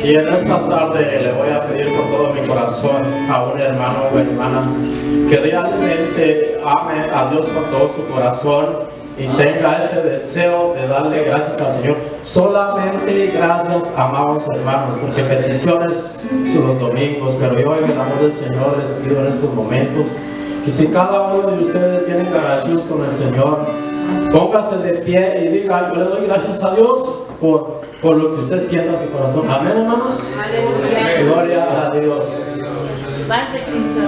Y en esta tarde le voy a pedir con todo mi corazón a un hermano o hermana que realmente ame a Dios con todo su corazón y tenga ese deseo de darle gracias al Señor. Solamente gracias, amados hermanos, porque peticiones son los domingos, pero yo en el amor del Señor les pido en estos momentos que si cada uno de ustedes vienen agradecidos con el Señor, póngase de pie y diga: yo le doy gracias a Dios por lo que usted sienta en su corazón. Amén, hermanos. Aleluya. Gloria a Dios. Paz de Cristo.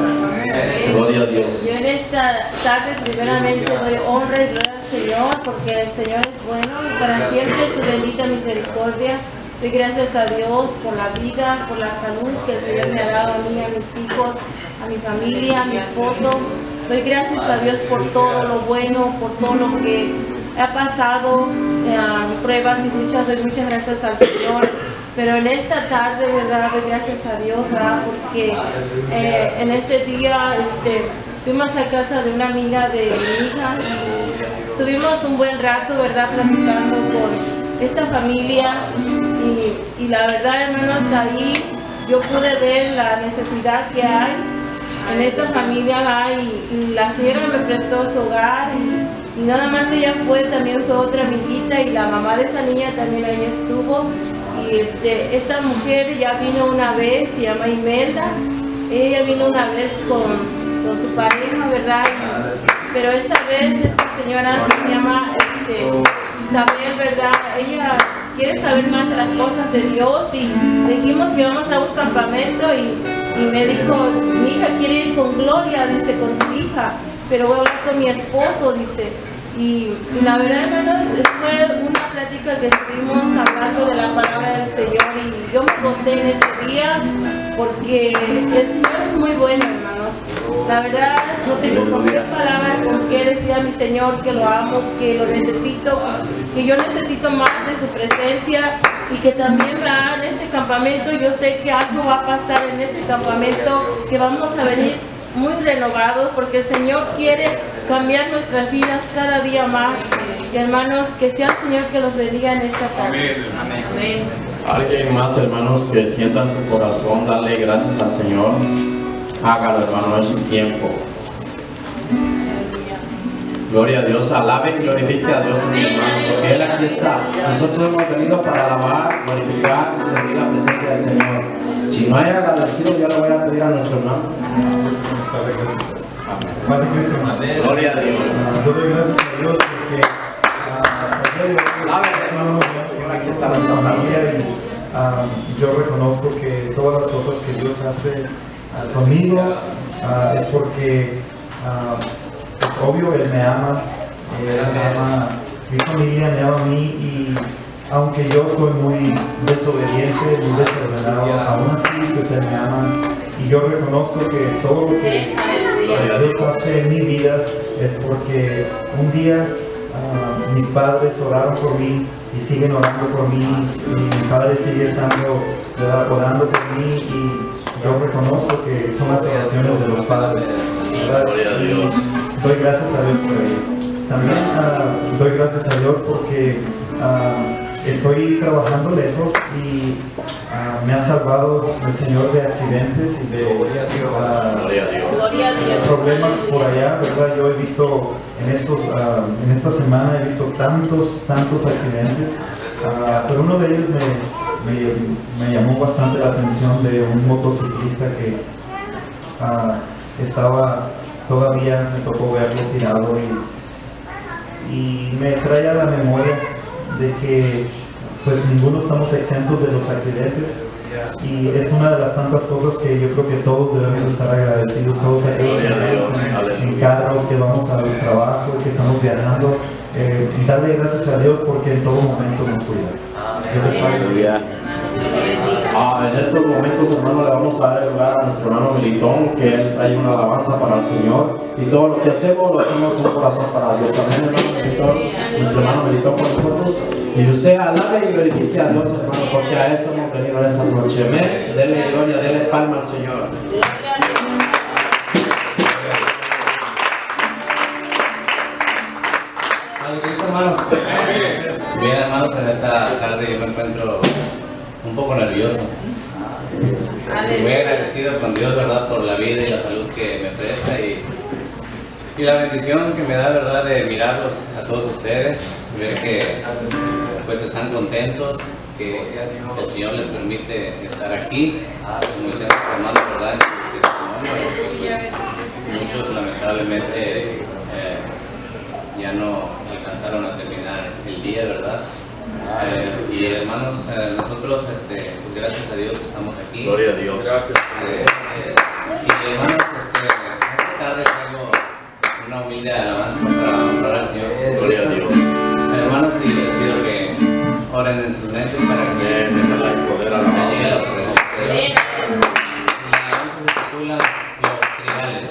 Gloria a Dios. Yo en esta tarde primeramente doy honra y gloria al Señor, porque el Señor es bueno y para siempre su bendita misericordia. Doy gracias a Dios por la vida, por la salud que el Señor me ha dado a mí, a mis hijos, a mi familia, a mi esposo. Doy gracias a Dios por todo lo bueno, por todo lo que ha pasado, pruebas y muchas gracias al Señor. Pero en esta tarde, ¿verdad? Doy gracias a Dios, ¿verdad? Porque en este día fuimos a casa de una amiga de mi hija y estuvimos un buen rato, ¿verdad? Platicando con esta familia y la verdad, hermanos, ahí yo pude ver la necesidad que hay en esta familia, y la señora me prestó su hogar y nada más ella fue, también fue otra amiguita y la mamá de esa niña también ahí estuvo. Y esta mujer ya vino una vez, se llama Imelda. Ella vino una vez con su pareja, ¿verdad? Pero esta vez esta señora se llama Isabel, ¿verdad? Ella quiere saber más de las cosas de Dios y dijimos que vamos a un campamento y me dijo: mi hija quiere ir con Gloria, dice, con tu hija, pero voy a hablar con mi esposo, dice. Y la verdad, hermanos, fue una plática que estuvimos hablando de la palabra del Señor y yo me gocé en ese día porque el Señor es muy bueno, hermanos. La verdad, no tengo con qué palabras, con qué decir a mi Señor que lo amo, que lo necesito, que yo necesito más de su presencia y que también en este campamento yo sé que algo va a pasar en este campamento, que vamos a venir muy renovados porque el Señor quiere cambiar nuestras vidas cada día más. Y hermanos, que sea el Señor que los bendiga en esta tarde. Amén. Amén. Alguien más, hermanos, que sienta en su corazón darle gracias al Señor, hágalo, hermano, en su tiempo. Gloria a Dios, alabe y glorifique a Dios, mi hermano, porque Él aquí está. Nosotros hemos venido para alabar, glorificar y sentir la presencia del Señor. Si no hay agradecido, yo le voy a pedir a nuestro hermano. Padre Cristo, madre. Gloria a Dios. Yo doy gracias a Dios porque aquí está nuestra familia. Yo reconozco que todas las cosas que Dios hace conmigo es porque es obvio, Él me ama, mi familia me ama a mí, y aunque yo soy muy desobediente, muy desordenado, aún así pues Él me ama, y yo reconozco que todo lo que Dios hace en mi vida es porque un día mis padres oraron por mí y siguen orando por mí, y mi padre sigue estando orando por mí, y yo reconozco que son las oraciones de los padres, ¿verdad? Y doy gracias a Dios por ello. También doy gracias a Dios porque estoy trabajando lejos y me ha salvado el Señor de accidentes y de problemas por allá, ¿verdad? Yo he visto en esta semana he visto tantos accidentes, pero uno de ellos me llamó bastante la atención, de un motociclista que estaba, todavía me tocó verlo tirado, y me trae a la memoria de que pues ninguno estamos exentos de los accidentes, y es una de las tantas cosas que yo creo que todos debemos estar agradecidos, todos aquellos que vamos en carros, que vamos al trabajo, que estamos viajando, darle gracias a Dios porque en todo momento nos cuida. En estos momentos, hermano, le vamos a dar el lugar a nuestro hermano Melitón, que él trae una alabanza para el Señor, y todo lo que hacemos lo hacemos con corazón para Dios. Amén, hermano Melitón, nuestro hermano Melitón con nosotros, y usted alabe y glorifique a Dios, hermano, porque a eso hemos venido esta noche. Amén. Dele gloria, dele palma al Señor. Hermanos, bien, hermanos, en esta tarde yo me encuentro un poco nervioso. Muy agradecido con Dios, ¿verdad? Por la vida y la salud que me presta y la bendición que me da, ¿verdad? De mirarlos a todos ustedes, ver que pues están contentos, que el Señor les permite estar aquí, como decían los hermanos, ¿verdad? En su testimonio, pues, muchos lamentablemente ya no alcanzaron a terminar el día, ¿verdad? Y hermanos, nosotros, pues gracias a Dios que estamos aquí. Gloria a Dios. Y hermanos, esta tarde traigo una humilde alabanza para honrar al Señor Jesucristo. Gloria a Dios. Hermanos, y les pido que oren en sus mentes para que Déjala poder alabar. llegue la presencia de Dios. La alabanza se titula Los Trigales.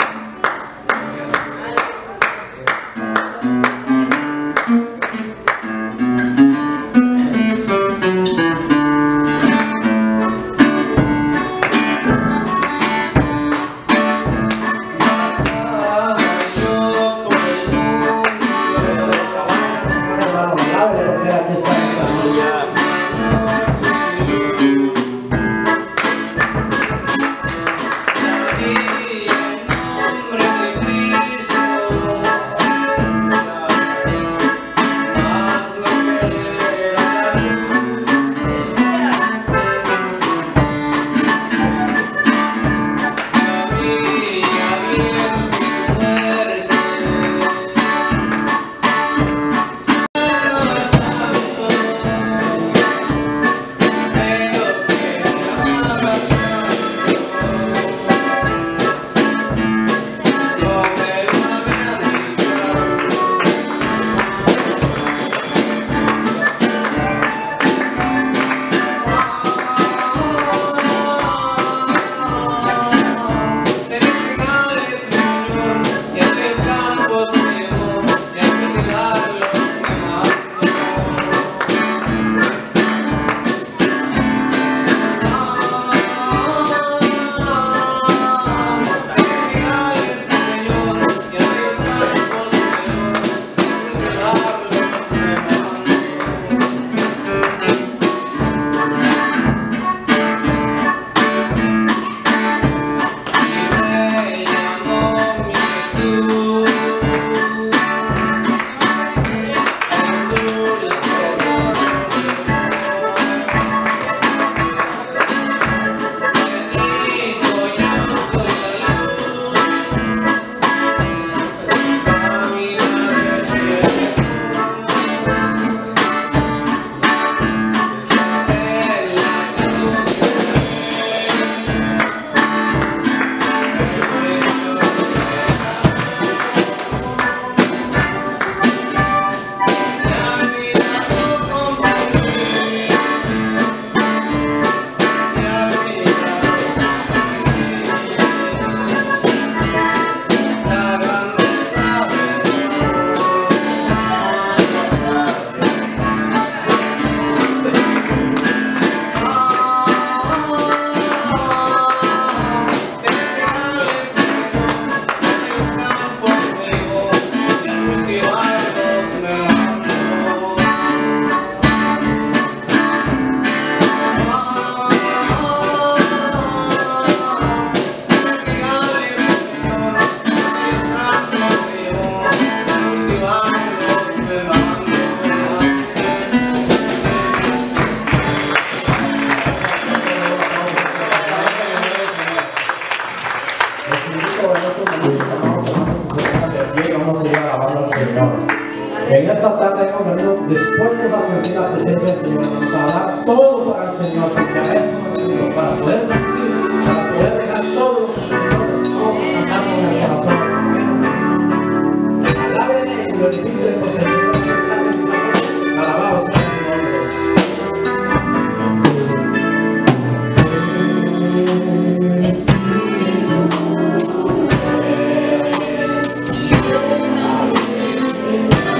En esta tarde hemos venido dispuestos a sentir la presencia del Señor, vamos a dar todo para el Señor, porque a eso hemos venido, para poder sentir, para poder dejar todo lo que vamos a cantar con el corazón. Alábenle y glorifiquen porque el Señor está en esta noche. Alabado sea su nombre. Thank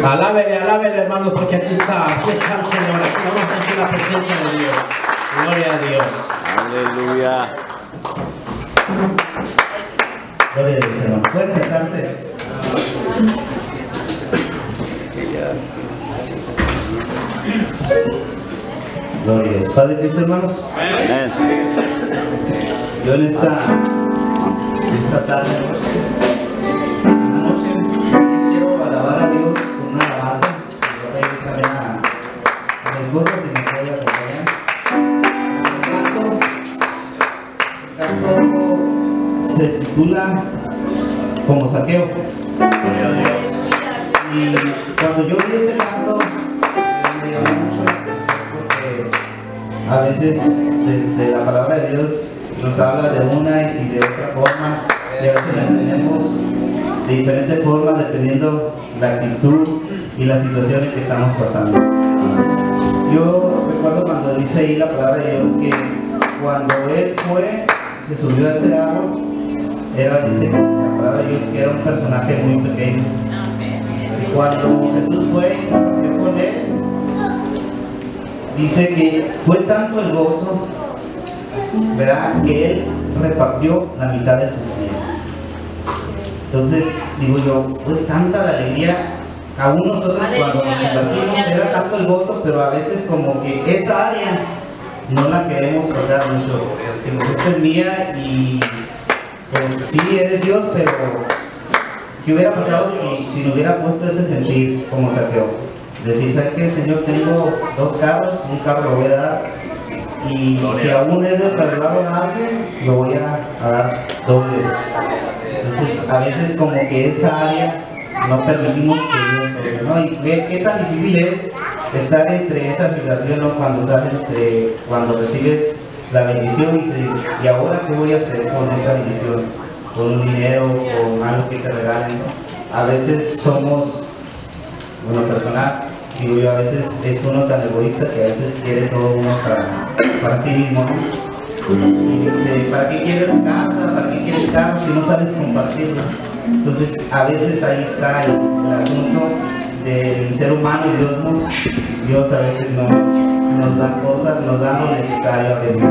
Alábele, alábele, hermanos, porque aquí está el Señor, aquí vamos a sentir la presencia de Dios. Gloria a Dios. Aleluya. Gloria a Dios, hermano. Pueden sentarse. Gloria a Dios. Padre Cristo, hermanos. Amén. Yo en esta tarde, quiero alabar a Dios con una alabanza. Yo voy a ir también a mi esposa si me puede acompañar. El canto se titula Como Saqueo. Gloria a Dios. Y cuando yo vi este canto me llamó mucho la atención porque a veces la palabra de Dios nos habla de una y de otra forma, y a veces la entendemos de diferentes formas dependiendo la actitud y las situaciones que estamos pasando. Yo recuerdo cuando dice ahí la palabra de Dios que cuando él se subió a ese árbol, dice la palabra de Dios que era un personaje muy pequeño. Y cuando Jesús fue y compartió con él, dice que fue tanto el gozo, ¿verdad?, que él repartió la mitad de sus bienes. Entonces, digo yo, fue tanta la alegría, aún nosotros cuando nos convertimos era tanto el gozo, pero a veces como que esa área no la queremos tocar mucho. Decimos, esta es mía y pues sí, eres Dios, pero ¿qué hubiera pasado si no hubiera puesto ese sentir como Saqueo? Decir, ¿sabes qué, Señor? Tengo 2 carros, un carro lo voy a dar, y si aún es defraudado a alguien, lo voy a dar doble. Entonces, a veces como que esa área no permitimos que Dios obre, ¿no? Y qué tan difícil es estar entre esa situación, ¿no? Cuando recibes la bendición y dices, ¿y ahora qué voy a hacer con esta bendición? Con un dinero, con algo que te regalen, ¿no? A veces somos, bueno, personal, digo yo, a veces es uno tan egoísta que a veces quiere todo uno para sí mismo, ¿no? Y dice, ¿para qué quieres casa? ¿Para qué quieres carro si no sabes compartirlo? Entonces, a veces ahí está el asunto del ser humano y Dios, ¿no? Dios a veces nos da cosas, nos da lo necesario a veces,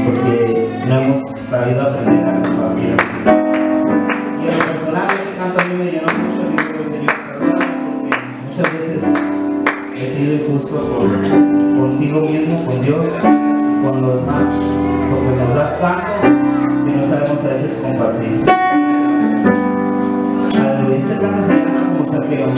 porque no hemos sabido aprender a compartir. Y en lo personal, este canto a mí me llenó mucho, y digo, Señor, perdóname, porque muchas veces he sido injusto contigo mismo, con Dios, con los demás, porque nos das tanto que no sabemos a veces compartir. Aleluya. Este canto se llama Como Saqueo.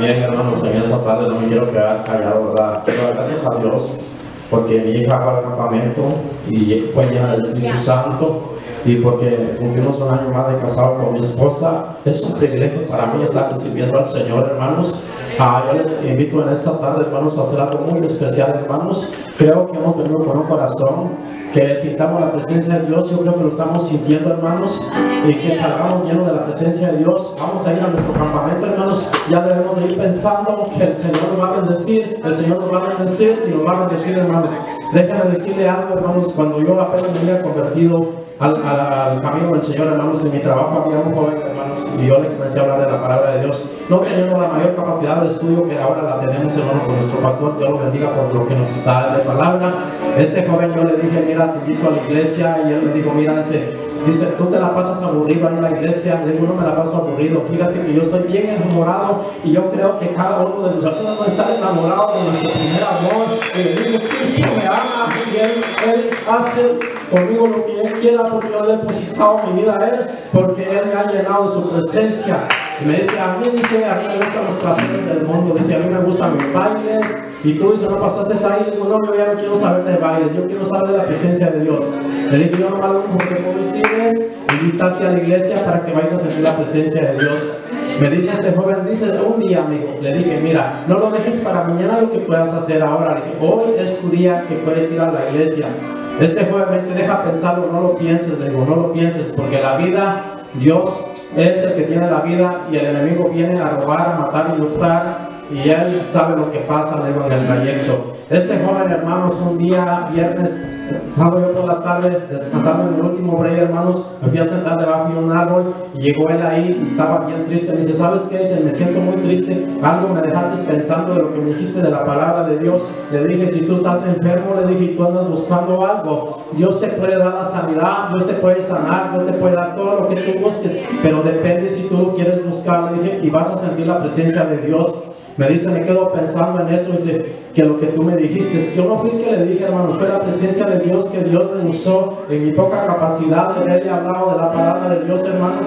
también, hermanos, en esta tarde no me quiero quedar callado, ¿verdad? Quiero dar gracias a Dios porque mi hija fue al campamento y fue llena del Espíritu Santo, y porque cumplimos un año más de casado con mi esposa. Es un privilegio para mí estar recibiendo al Señor, hermanos. Yo les invito en esta tarde, hermanos, a hacer algo muy especial, hermanos. Creo que hemos venido con un corazón que necesitamos la presencia de Dios. Yo creo que lo estamos sintiendo, hermanos, y que salgamos llenos de la presencia de Dios. Vamos a ir a nuestro campamento, hermanos. Ya debemos de ir pensando que el Señor nos va a bendecir, el Señor nos va a bendecir y nos va a bendecir, hermanos. Déjenme decirle algo, hermanos. Cuando yo apenas me había convertido al camino del Señor, hermanos, en mi trabajo había un joven, hermanos, y yo le comencé a hablar de la palabra de Dios. No teniendo la mayor capacidad de estudio que ahora la tenemos, hermano, con nuestro pastor. Dios lo bendiga por lo que nos da de palabra. Este joven, yo le dije, mira, te invito a la iglesia, y él me dijo, mira, dice, tú te la pasas aburrido ahí en la iglesia. Le digo, no me la paso aburrido, fíjate que yo estoy bien enamorado, y yo creo que cada uno de nosotros va a estar enamorado de nuestro primer amor. Y le digo, Cristo me ama, y él hace conmigo lo que Él quiera, porque yo le he depositado mi vida a Él, porque Él me ha llenado de su presencia. Y me dice, a mí me gustan los placeres del mundo. Dice, a mí me gustan los bailes. Y tú dices, no pasaste ahí. Le digo, no, yo ya no quiero saber de bailes, yo quiero saber de la presencia de Dios. Le digo, yo nomás lo único que puedo decir es invitarte a la iglesia para que vayas a sentir la presencia de Dios. Me dice este joven, dice, un día, amigo, le dije, mira, no lo dejes para mañana lo que puedas hacer ahora. Le dije, hoy es tu día que puedes ir a la iglesia. Este joven me dice, deja pensarlo, no lo pienses. Le digo, no lo pienses, porque la vida, Dios es el que tiene la vida, y el enemigo viene a robar, a matar y hurtar, y él sabe lo que pasa, le digo, en el trayecto. Este joven, hermanos, un día viernes, estando yo por la tarde descansando en el último break, hermanos, me fui a sentar debajo de un árbol, y llegó él ahí y estaba bien triste. Me dice, ¿sabes qué? Dice, me siento muy triste, algo me dejaste pensando de lo que me dijiste de la palabra de Dios. Le dije, si tú estás enfermo, le dije, y tú andas buscando algo, Dios te puede dar la sanidad, Dios te puede sanar, Dios te puede dar todo lo que tú busques, pero depende si tú lo quieres buscar, le dije, y vas a sentir la presencia de Dios. Me dice, me quedo pensando en eso, dice, que lo que tú me dijiste, yo no fui el que le dije, hermanos, fue la presencia de Dios que Dios me usó en mi poca capacidad de haberle hablado de la palabra de Dios, hermanos.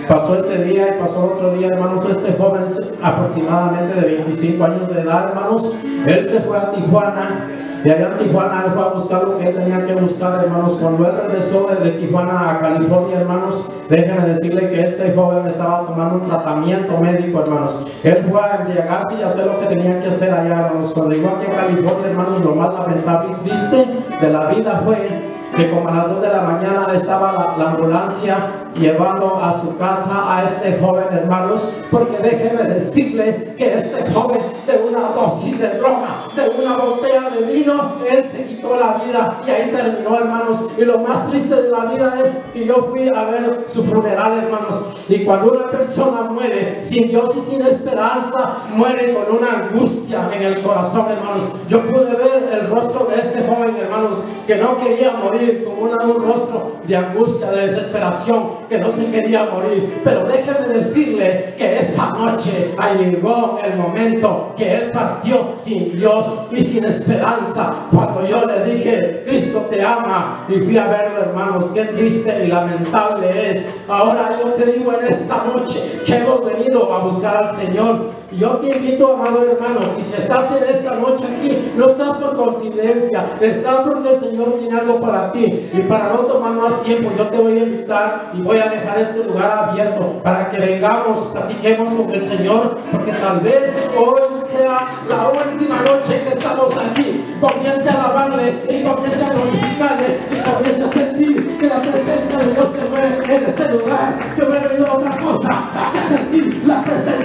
Pasó ese día y pasó otro día, hermanos. Este joven, aproximadamente de 25 años de edad, hermanos, él se fue a Tijuana. Y allá en Tijuana él fue a buscar lo que él tenía que buscar, hermanos. Cuando él regresó desde Tijuana a California, hermanos, déjenme decirle que este joven estaba tomando un tratamiento médico, hermanos. Él fue a embriagarse y hacer lo que tenía que hacer allá, hermanos. Cuando llegó aquí a California, hermanos, lo más lamentable y triste de la vida fue que como a las 2 de la mañana estaba la ambulancia llevando a su casa a este joven, hermanos, porque déjenme decirle que este joven, de una dosis de droga, de una botella de vino, él se quitó la vida y ahí terminó, hermanos. Y lo más triste de la vida es que yo fui a ver su funeral, hermanos, y cuando una persona muere sin Dios y sin esperanza, muere con una angustia en el corazón, hermanos. Yo pude ver el rostro de este joven, hermanos, que no quería morir, con un rostro de angustia, de desesperación, que no se quería morir. Pero déjeme decirle que esa noche llegó el momento que él partió sin Dios y sin esperanza. Cuando yo le dije, Cristo te ama, y fui a verlo, hermanos, qué triste y lamentable es. Ahora yo te digo en esta noche que hemos venido a buscar al Señor. Yo te invito, amado hermano, y si estás en esta noche aquí, no estás por coincidencia, estás porque el Señor tiene algo para ti. Y para no tomar más tiempo, yo te voy a invitar y voy a dejar este lugar abierto para que vengamos, platiquemos con el Señor, porque tal vez hoy sea la última noche que estamos aquí. Comience a alabarle y comience a glorificarle y comience a sentir que la presencia de Dios se mueve en este lugar. Yo me he venido a otra cosa, a sentir la presencia